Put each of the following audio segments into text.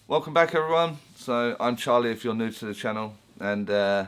Welcome back, everyone. So I'm Charlie if you're new to the channel, and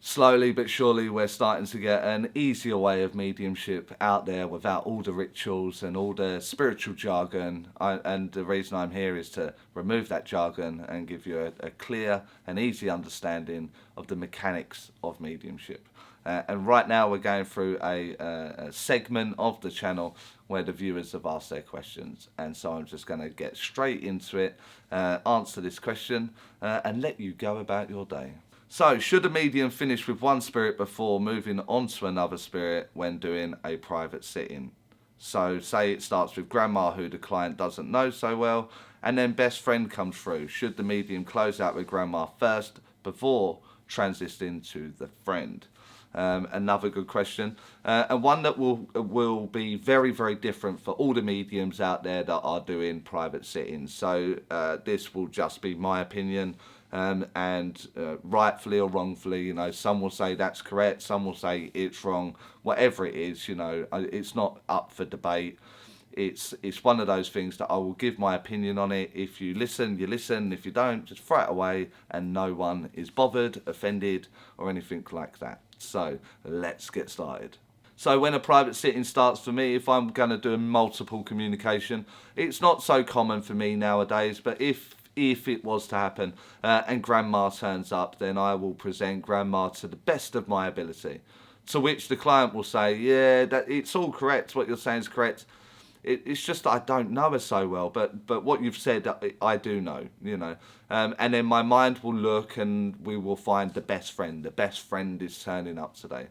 slowly but surely we're starting to get an easier way of mediumship out there without all the rituals and all the spiritual jargon. And the reason I'm here is to remove that jargon and give you a clear and easy understanding of the mechanics of mediumship. And right now we're going through a segment of the channel where the viewers have asked their questions. And so I'm just going to get straight into it, answer this question, and let you go about your day. So, should a medium finish with one spirit before moving on to another spirit when doing a private sitting? So, say it starts with grandma, who the client doesn't know so well, and then best friend comes through. Should the medium close out with grandma first before transitioning to the friend? Another good question, and one that will be very, very different for all the mediums out there that are doing private sittings. So this will just be my opinion, and rightfully or wrongfully, some will say that's correct, some will say it's wrong. Whatever it is, it's not up for debate. It's one of those things that I will give my opinion on it. If you listen, you listen. If you don't, just throw it away, and no one is bothered, offended, or anything like that. So let's get started. So when a private sitting starts for me, if I'm going to do a multiple communication, it's not so common for me nowadays, but if it was to happen and grandma turns up, then I will present grandma to the best of my ability. To which the client will say, yeah, that it's all correct, what you're saying is correct. It's just that I don't know her so well, but what you've said, I do know, and then my mind will look and we will find the best friend. The best friend is turning up today.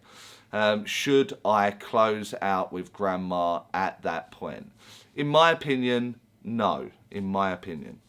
Should I close out with grandma at that point? In my opinion, no, in my opinion.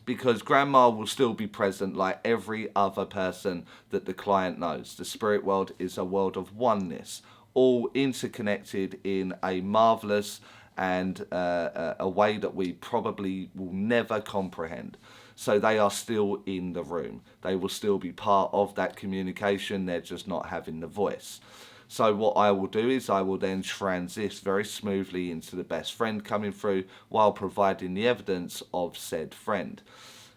Because grandma will still be present like every other person that the client knows. The spirit world is a world of oneness, all interconnected in a marvellous and a way that we probably will never comprehend. So they are still in the room. They will still be part of that communication. They're just not having the voice. So what I will do is I will then transit very smoothly into the best friend coming through while providing the evidence of said friend.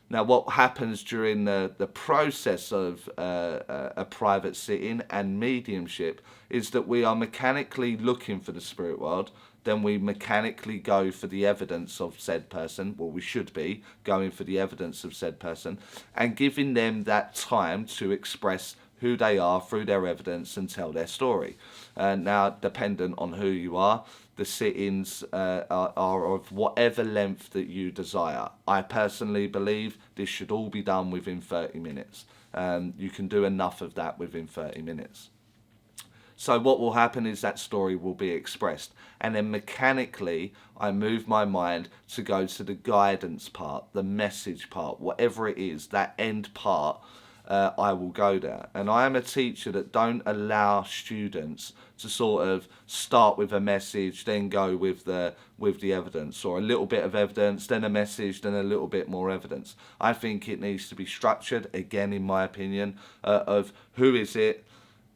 Now, what happens during the process of a private sitting and mediumship is that we are mechanically looking for the spirit world. Then we mechanically go for the evidence of said person. Well, we should be going for the evidence of said person and giving them that time to express who they are through their evidence and tell their story. Now, dependent on who you are, the sittings are of whatever length that you desire. I personally believe this should all be done within 30 minutes. You can do enough of that within 30 minutes. So what will happen is that story will be expressed, and then mechanically I move my mind to go to the guidance part, the message part, whatever it is, that end part. I will go there. And I am a teacher that don't allow students to sort of start with a message, then go with the evidence, or a little bit of evidence, then a message, then a little bit more evidence. I think it needs to be structured, again in my opinion, of who is it,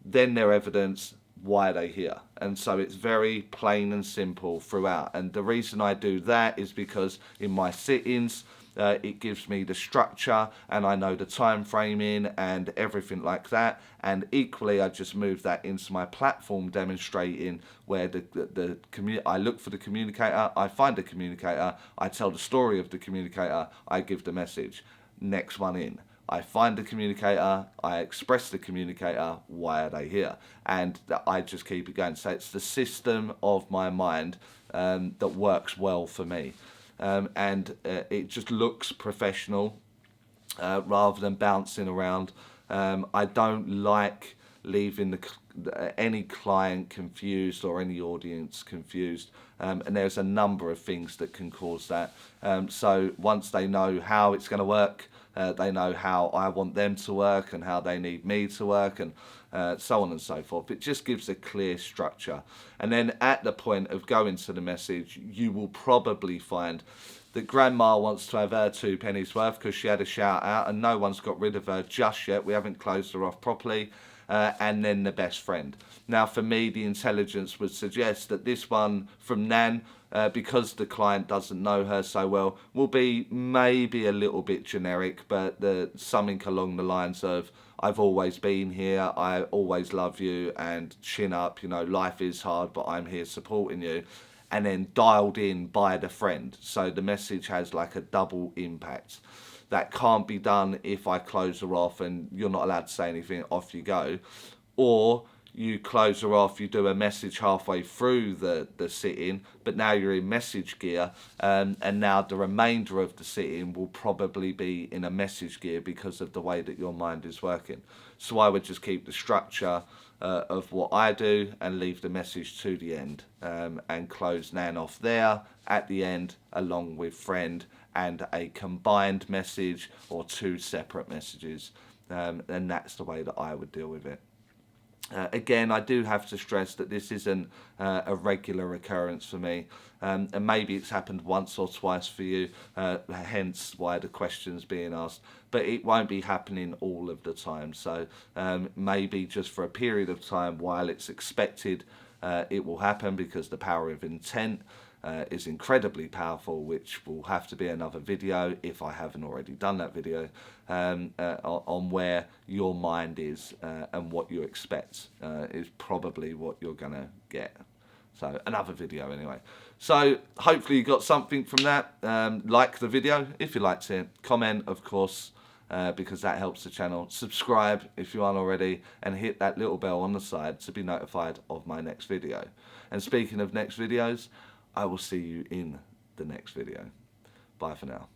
then their evidence, why are they here? And so it's very plain and simple throughout. And the reason I do that is because in my sittings, it gives me the structure and I know the time framing and everything like that. And equally, I just move that into my platform demonstrating where I look for the communicator, I find the communicator, I tell the story of the communicator, I give the message. Next one in. I find the communicator, I express the communicator, why are they here? And I just keep it going. So it's the system of my mind that works well for me. And it just looks professional rather than bouncing around. I don't like leaving any client confused or any audience confused. And there's a number of things that can cause that. So once they know how it's going to work, they know how I want them to work and how they need me to work, and so on and so forth. It just gives a clear structure. And then at the point of going to the message, you will probably find that grandma wants to have her 2 pennies worth because she had a shout out and no one's got rid of her just yet. We haven't closed her off properly. And then the best friend. Now, for me, the intelligence would suggest that this one from Nan because the client doesn't know her so well, will be maybe a little bit generic, but something along the lines of, I've always been here, I always love you, and chin up, you know, life is hard, but I'm here supporting you. And then dialed in by the friend. So the message has like a double impact. That can't be done if I close her off and you're not allowed to say anything, off you go. Or you close her off, you do a message halfway through the sit-in, but now you're in message gear, and now the remainder of the sit-in will probably be in a message gear because of the way that your mind is working. So I would just keep the structure of what I do and leave the message to the end, and close Nan off there at the end along with friend, and a combined message or two separate messages, and that's the way that I would deal with it. Again, I do have to stress that this isn't a regular occurrence for me, and maybe it's happened once or twice for you, hence why the question's being asked, but it won't be happening all of the time. So maybe just for a period of time while it's expected, it will happen, because the power of intent is incredibly powerful, which will have to be another video, if I haven't already done that video, on where your mind is, and what you expect is probably what you're gonna get. So another video anyway. So hopefully you got something from that. Like the video if you liked it, comment of course, because that helps the channel. Subscribe if you aren't already, and hit that little bell on the side to be notified of my next video. And speaking of next videos, I will see you in the next video. Bye for now.